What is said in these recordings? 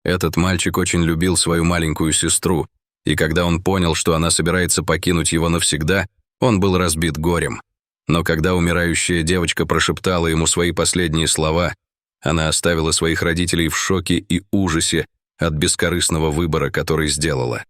Этот мальчик очень любил свою маленькую сестру, и когда он понял, что она собирается покинуть его навсегда, он был разбит горем. Но когда умирающая девочка прошептала ему свои последние слова, она оставила своих родителей в шоке и ужасе от бескорыстного выбора, который сделала.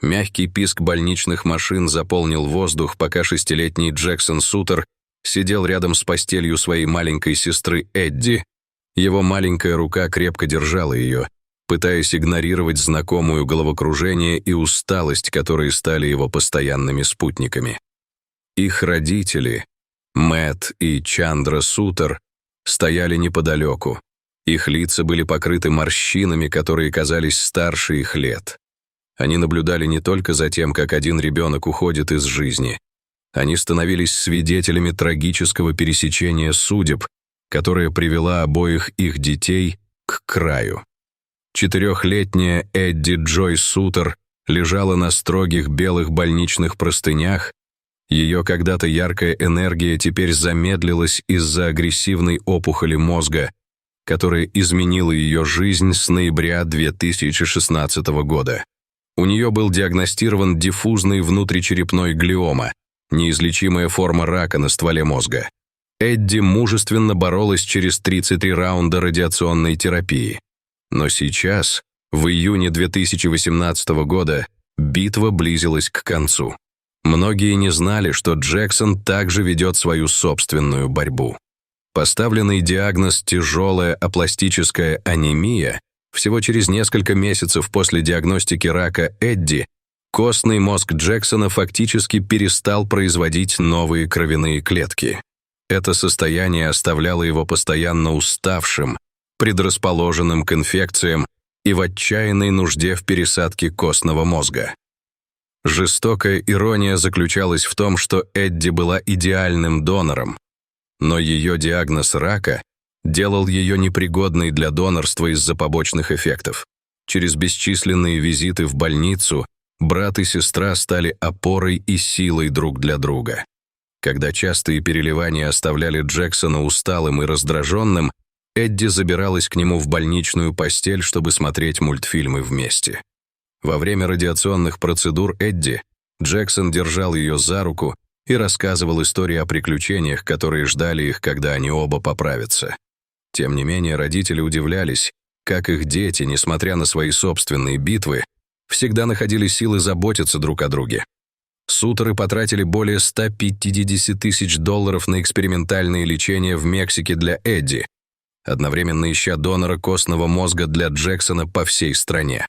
Мягкий писк больничных машин заполнил воздух, пока 6-летний Джексон Сутер сидел рядом с постелью своей маленькой сестры Эдди. Его маленькая рука крепко держала ее, пытаясь игнорировать знакомую головокружение и усталость, которые стали его постоянными спутниками. Их родители, Мэтт и Чандра Сутер, стояли неподалеку. Их лица были покрыты морщинами, которые казались старше их лет. Они наблюдали не только за тем, как один ребенок уходит из жизни. Они становились свидетелями трагического пересечения судеб, которое привело обоих их детей к краю. 4-летняя Эдди Джой Сутер лежала на строгих белых больничных простынях. Ее когда-то яркая энергия теперь замедлилась из-за агрессивной опухоли мозга, которая изменила ее жизнь с ноября 2016 года. У нее был диагностирован диффузный внутричерепной глиома, неизлечимая форма рака на стволе мозга. Эдди мужественно боролась через 33 раунда радиационной терапии. Но сейчас, в июне 2018 года, битва близилась к концу. Многие не знали, что Джексон также ведет свою собственную борьбу. Поставленный диагноз «тяжелая апластическая анемия» всего через несколько месяцев после диагностики рака Эдди, костный мозг Джексона фактически перестал производить новые кровяные клетки. Это состояние оставляло его постоянно уставшим, предрасположенным к инфекциям и в отчаянной нужде в пересадке костного мозга. Жестокая ирония заключалась в том, что Эдди была идеальным донором, но ее диагноз рака делал ее непригодной для донорства из-за побочных эффектов. Через бесчисленные визиты в больницу брат и сестра стали опорой и силой друг для друга. Когда частые переливания оставляли Джексона усталым и раздраженным, Эдди забиралась к нему в больничную постель, чтобы смотреть мультфильмы вместе. Во время радиационных процедур Эдди Джексон держал ее за руку и рассказывал истории о приключениях, которые ждали их, когда они оба поправятся. Тем не менее, родители удивлялись, как их дети, несмотря на свои собственные битвы, всегда находили силы заботиться друг о друге. Сутеры потратили более $150 тысяч на экспериментальное лечение в Мексике для Эдди, одновременно ища донора костного мозга для Джексона по всей стране.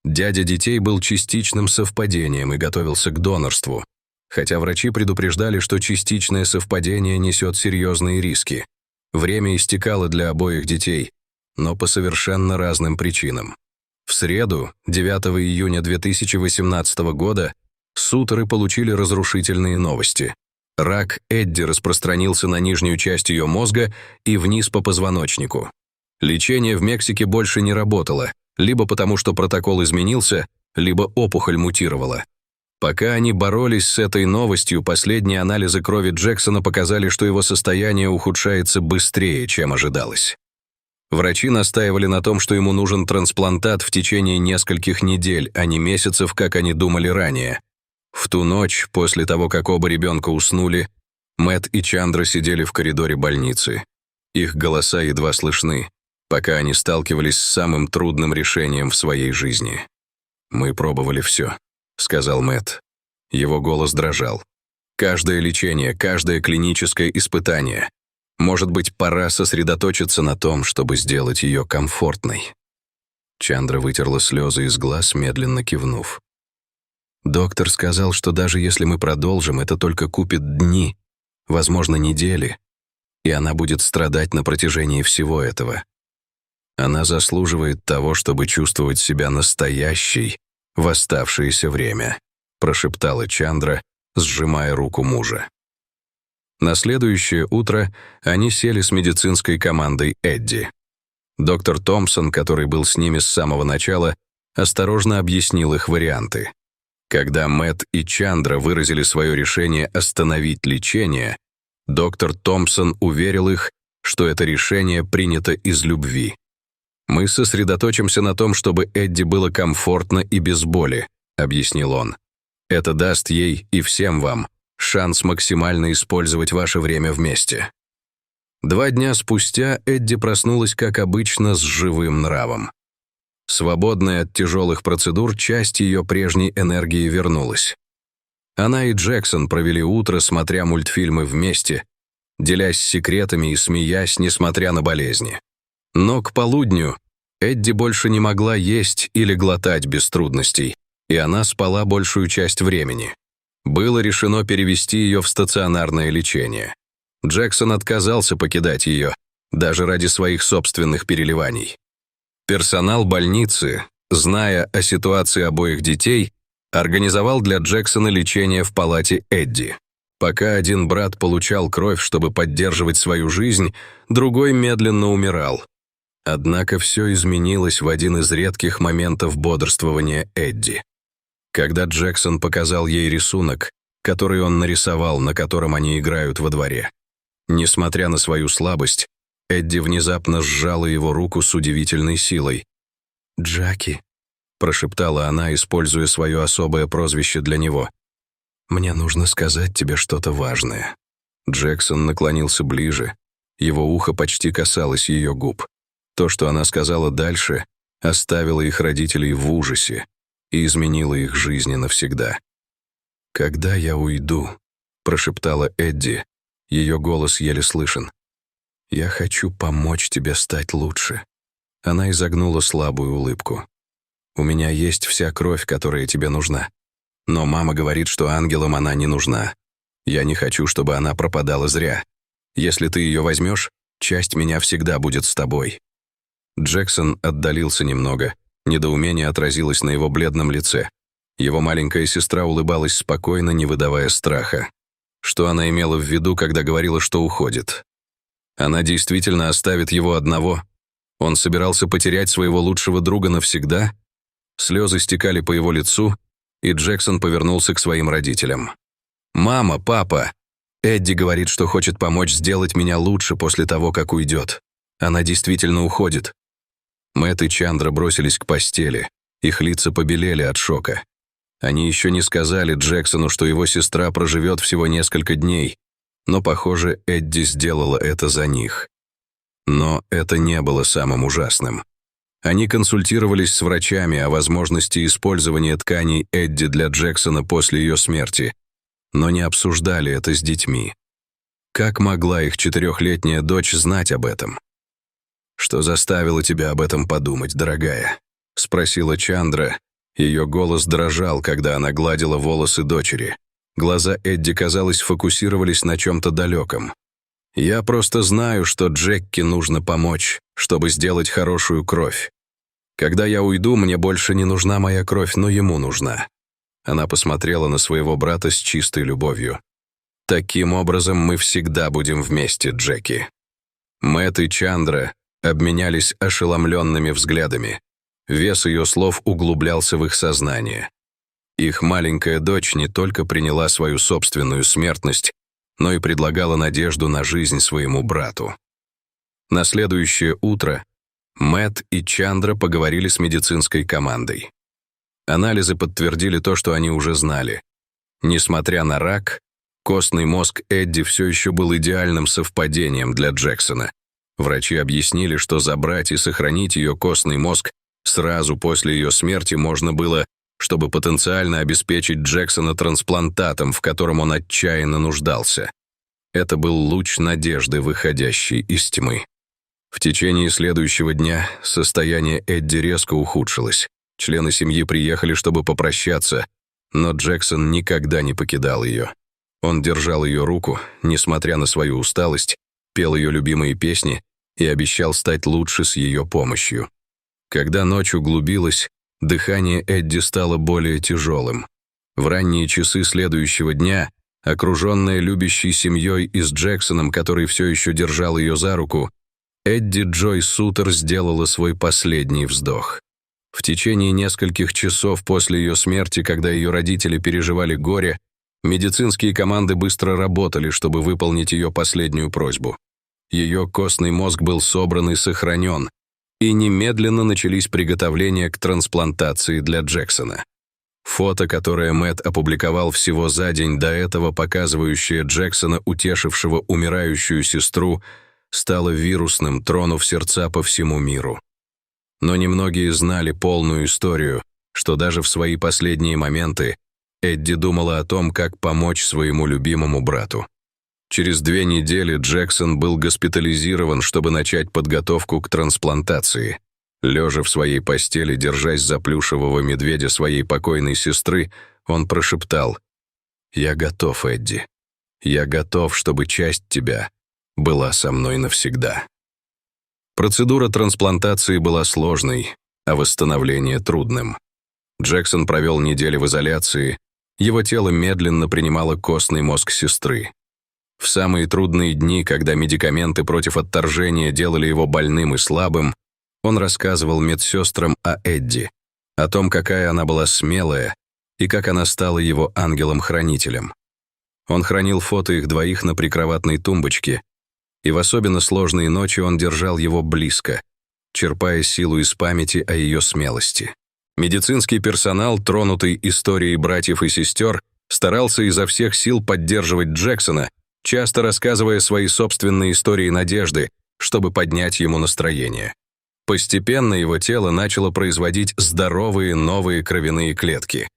Дядя детей был частичным совпадением и готовился к донорству, хотя врачи предупреждали, что частичное совпадение несет серьезные риски. Время истекало для обоих детей, но по совершенно разным причинам. В среду, 9 июня 2018 года, Сутеры получили разрушительные новости. Рак Эдди распространился на нижнюю часть ее мозга и вниз по позвоночнику. Лечение в Мексике больше не работало, либо потому что протокол изменился, либо опухоль мутировала. Пока они боролись с этой новостью, последние анализы крови Джексона показали, что его состояние ухудшается быстрее, чем ожидалось. Врачи настаивали на том, что ему нужен трансплантат в течение нескольких недель, а не месяцев, как они думали ранее. В ту ночь, после того, как оба ребенка уснули, Мэтт и Чандра сидели в коридоре больницы. Их голоса едва слышны, пока они сталкивались с самым трудным решением в своей жизни. «Мы пробовали все», — сказал Мэтт. Его голос дрожал. «Каждое лечение, каждое клиническое испытание. Может быть, пора сосредоточиться на том, чтобы сделать ее комфортной». Чандра вытерла слезы из глаз, медленно кивнув. «Доктор сказал, что даже если мы продолжим, это только купит дни, возможно, недели, и она будет страдать на протяжении всего этого. Она заслуживает того, чтобы чувствовать себя настоящей в оставшееся время», прошептала Чандра, сжимая руку мужа. На следующее утро они сели с медицинской командой Эдди. Доктор Томпсон, который был с ними с самого начала, осторожно объяснил их варианты. Когда Мэтт и Чандра выразили свое решение остановить лечение, доктор Томпсон уверил их, что это решение принято из любви. «Мы сосредоточимся на том, чтобы Эдди было комфортно и без боли», — объяснил он. «Это даст ей и всем вам шанс максимально использовать ваше время вместе». 2 дня спустя Эдди проснулась, как обычно, с живым нравом. Свободная от тяжелых процедур, часть ее прежней энергии вернулась. Она и Джексон провели утро, смотря мультфильмы вместе, делясь секретами и смеясь, несмотря на болезни. Но к полудню Эдди больше не могла есть или глотать без трудностей, и она спала большую часть времени. Было решено перевести ее в стационарное лечение. Джексон отказался покидать ее, даже ради своих собственных переливаний. Персонал больницы, зная о ситуации обоих детей, организовал для Джексона лечение в палате Эдди. Пока один брат получал кровь, чтобы поддерживать свою жизнь, другой медленно умирал. Однако все изменилось в один из редких моментов бодрствования Эдди. Когда Джексон показал ей рисунок, который он нарисовал, на котором они играют во дворе. Несмотря на свою слабость, Эдди внезапно сжала его руку с удивительной силой. «Джаки», — прошептала она, используя свое особое прозвище для него. «Мне нужно сказать тебе что-то важное». Джексон наклонился ближе. Его ухо почти касалось ее губ. То, что она сказала дальше, оставило их родителей в ужасе и изменило их жизни навсегда. «Когда я уйду», — прошептала Эдди, ее голос еле слышен. «Я хочу помочь тебе стать лучше». Она изогнула слабую улыбку. «У меня есть вся кровь, которая тебе нужна. Но мама говорит, что ангелам она не нужна. Я не хочу, чтобы она пропадала зря. Если ты ее возьмешь, часть меня всегда будет с тобой». Джексон отдалился немного. Недоумение отразилось на его бледном лице. Его маленькая сестра улыбалась спокойно, не выдавая страха. Что она имела в виду, когда говорила, что уходит? Она действительно оставит его одного? Он собирался потерять своего лучшего друга навсегда? Слезы стекали по его лицу, и Джексон повернулся к своим родителям. «Мама, папа, Эдди говорит, что хочет помочь сделать меня лучше после того, как уйдет. Она действительно уходит». Мэтт и Чандра бросились к постели. Их лица побелели от шока. Они еще не сказали Джексону, что его сестра проживет всего несколько дней, но, похоже, Эдди сделала это за них. Но это не было самым ужасным. Они консультировались с врачами о возможности использования тканей Эдди для Джексона после ее смерти, но не обсуждали это с детьми. Как могла их 4-летняя дочь знать об этом? «Что заставило тебя об этом подумать, дорогая?» — спросила Чандра. Ее голос дрожал, когда она гладила волосы дочери. Глаза Эдди, казалось, фокусировались на чем-то далеком. «Я просто знаю, что Джекки нужно помочь, чтобы сделать хорошую кровь. Когда я уйду, мне больше не нужна моя кровь, но ему нужна». Она посмотрела на своего брата с чистой любовью. «Таким образом, мы всегда будем вместе, Джеки». Мэтт и Чандра обменялись ошеломленными взглядами. Вес ее слов углублялся в их сознание. Их маленькая дочь не только приняла свою собственную смертность, но и предлагала надежду на жизнь своему брату. На следующее утро Мэтт и Чандра поговорили с медицинской командой. Анализы подтвердили то, что они уже знали. Несмотря на рак, костный мозг Эдди все еще был идеальным совпадением для Джексона. Врачи объяснили, что забрать и сохранить ее костный мозг сразу после ее смерти можно было, чтобы потенциально обеспечить Джексона трансплантатом, в котором он отчаянно нуждался. Это был луч надежды, выходящий из тьмы. В течение следующего дня состояние Эдди резко ухудшилось. Члены семьи приехали, чтобы попрощаться, но Джексон никогда не покидал ее. Он держал ее руку, несмотря на свою усталость, пел ее любимые песни и обещал стать лучше с ее помощью. Когда ночь углубилась, дыхание Эдди стало более тяжелым. В ранние часы следующего дня, окруженная любящей семьей и с Джексоном, который все еще держал ее за руку, Эдди Джой Сутер сделала свой последний вздох. В течение нескольких часов после ее смерти, когда ее родители переживали горе, медицинские команды быстро работали, чтобы выполнить ее последнюю просьбу. Ее костный мозг был собран и сохранен, И немедленно начались приготовления к трансплантации для Джексона. Фото, которое Мэтт опубликовал всего за день до этого, показывающее Джексона, утешившего умирающую сестру, стало вирусным, тронув сердца по всему миру. Но немногие знали полную историю, что даже в свои последние моменты Эдди думала о том, как помочь своему любимому брату. Через 2 недели Джексон был госпитализирован, чтобы начать подготовку к трансплантации. Лежа в своей постели, держась за плюшевого медведя своей покойной сестры, он прошептал: «Я готов, Эдди. Я готов, чтобы часть тебя была со мной навсегда». Процедура трансплантации была сложной, а восстановление трудным. Джексон провел неделю в изоляции, его тело медленно принимало костный мозг сестры. В самые трудные дни, когда медикаменты против отторжения делали его больным и слабым, он рассказывал медсестрам о Эдди, о том, какая она была смелая и как она стала его ангелом-хранителем. Он хранил фото их двоих на прикроватной тумбочке, и в особенно сложные ночи он держал его близко, черпая силу из памяти о ее смелости. Медицинский персонал, тронутый историей братьев и сестер, старался изо всех сил поддерживать Джексона, часто рассказывая свои собственные истории надежды, чтобы поднять ему настроение. Постепенно его тело начало производить здоровые новые кровяные клетки.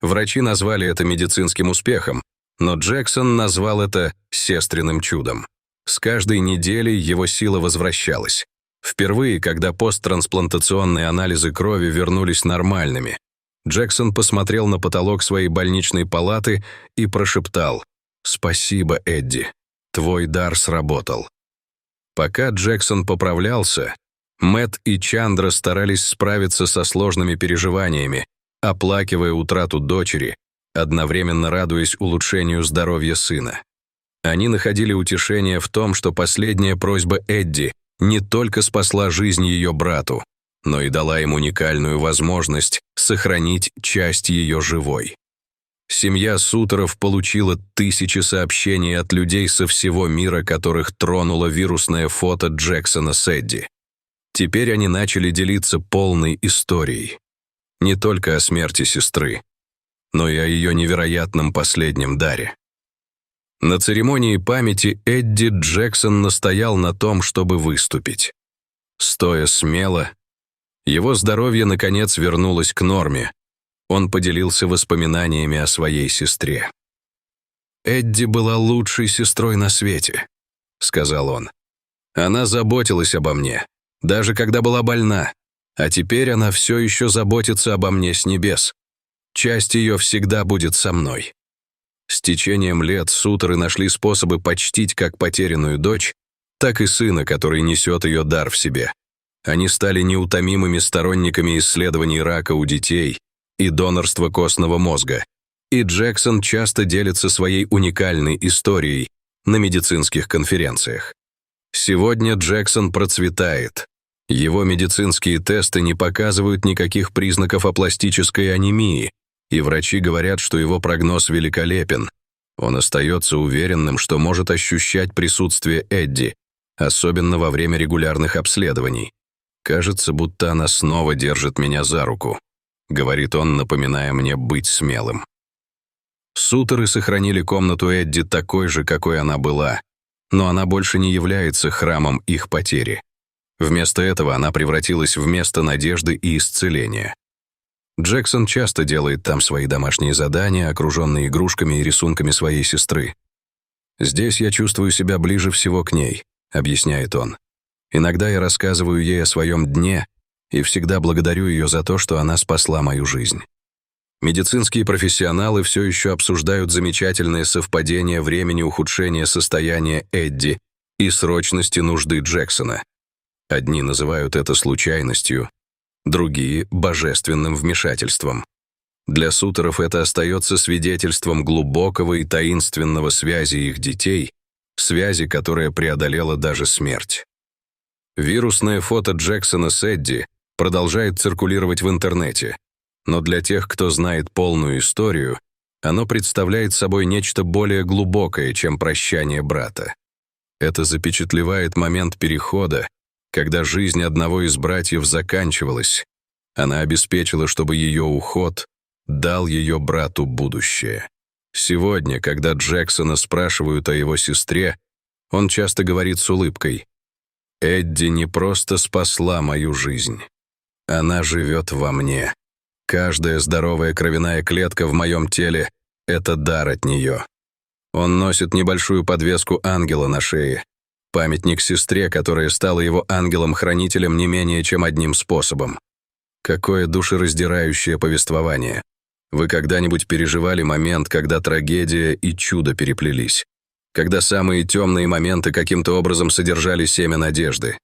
Врачи назвали это медицинским успехом, но Джексон назвал это сестриным чудом. С каждой неделей его сила возвращалась. Впервые, когда посттрансплантационные анализы крови вернулись нормальными, Джексон посмотрел на потолок своей больничной палаты и прошептал: «Спасибо, Эдди, твой дар сработал». Пока Джексон поправлялся, Мэтт и Чандра старались справиться со сложными переживаниями, оплакивая утрату дочери, одновременно радуясь улучшению здоровья сына. Они находили утешение в том, что последняя просьба Эдди не только спасла жизнь ее брату, но и дала им уникальную возможность сохранить часть ее живой. Семья Сутеров получила тысячи сообщений от людей со всего мира, которых тронуло вирусное фото Джексона с Эдди. Теперь они начали делиться полной историей. Не только о смерти сестры, но и о ее невероятном последнем даре. На церемонии памяти Эдди Джексон настоял на том, чтобы выступить. Стоя смело, его здоровье наконец вернулось к норме. Он поделился воспоминаниями о своей сестре. «Эдди была лучшей сестрой на свете», — сказал он. «Она заботилась обо мне, даже когда была больна, а теперь она все еще заботится обо мне с небес. Часть ее всегда будет со мной». С течением лет Сутеры нашли способы почтить как потерянную дочь, так и сына, который несет ее дар в себе. Они стали неутомимыми сторонниками исследований рака у детей и донорства костного мозга, и Джексон часто делится своей уникальной историей на медицинских конференциях. Сегодня Джексон процветает. Его медицинские тесты не показывают никаких признаков апластической анемии, и врачи говорят, что его прогноз великолепен. Он остается уверенным, что может ощущать присутствие Эдди, особенно во время регулярных обследований. «Кажется, будто она снова держит меня за руку», — говорит он, напоминая мне быть смелым. Сутеры сохранили комнату Эдди такой же, какой она была, но она больше не является храмом их потери. Вместо этого она превратилась в место надежды и исцеления. Джексон часто делает там свои домашние задания, окруженные игрушками и рисунками своей сестры. «Здесь я чувствую себя ближе всего к ней», — объясняет он. «Иногда я рассказываю ей о своем дне и всегда благодарю ее за то, что она спасла мою жизнь». Медицинские профессионалы все еще обсуждают замечательное совпадение времени ухудшения состояния Эдди и срочности нужды Джексона. Одни называют это случайностью, другие — божественным вмешательством. Для Сутеров это остается свидетельством глубокого и таинственного связи их детей, связи, которая преодолела даже смерть. Вирусное фото Джексона с Эдди продолжает циркулировать в интернете, но для тех, кто знает полную историю, оно представляет собой нечто более глубокое, чем прощание брата. Это запечатлевает момент перехода, Когда жизнь одного из братьев заканчивалась, она обеспечила, чтобы ее уход дал ее брату будущее. Сегодня, когда Джексона спрашивают о его сестре, он часто говорит с улыбкой: «Эдди не просто спасла мою жизнь. Она живет во мне. Каждая здоровая кровяная клетка в моем теле — это дар от нее». Он носит небольшую подвеску ангела на шее, памятник сестре, которая стала его ангелом-хранителем не менее чем одним способом. Какое душераздирающее повествование. Вы когда-нибудь переживали момент, когда трагедия и чудо переплелись? Когда самые темные моменты каким-то образом содержали семя надежды?